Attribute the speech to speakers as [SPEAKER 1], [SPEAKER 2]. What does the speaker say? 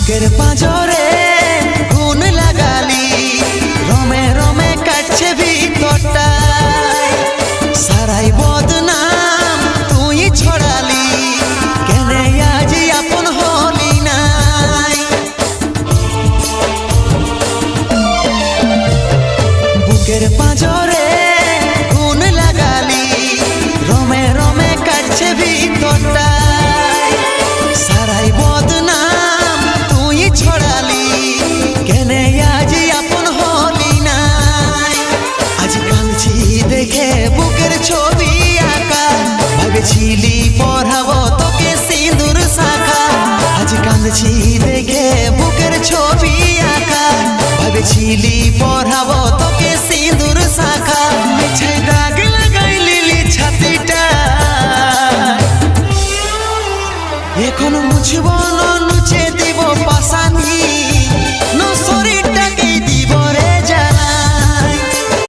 [SPEAKER 1] বুকের পাঁজরে গুণ লাগালি, রমে রমে কাটছে ভিতরটা, সারাই বদনাম তুই ছড়ালি, কেনে আজ আপন হলি নাই। বুকের পাঁজরে গুণ লাগালি, রমে রমে কাটছে ভিতরটা, সারাই বদনাম তুই ছড়ালি, কেনে আজ আপন হলি নাই। আজ কাঁদছি দেখে বুকের ছবি আঁকা, ভেবেছিলি পড়াবো তোকে সিঁদুর শাখা। আজ কাঁদছি দেখে বুকের ছবি আঁকা, ভেবেছিলি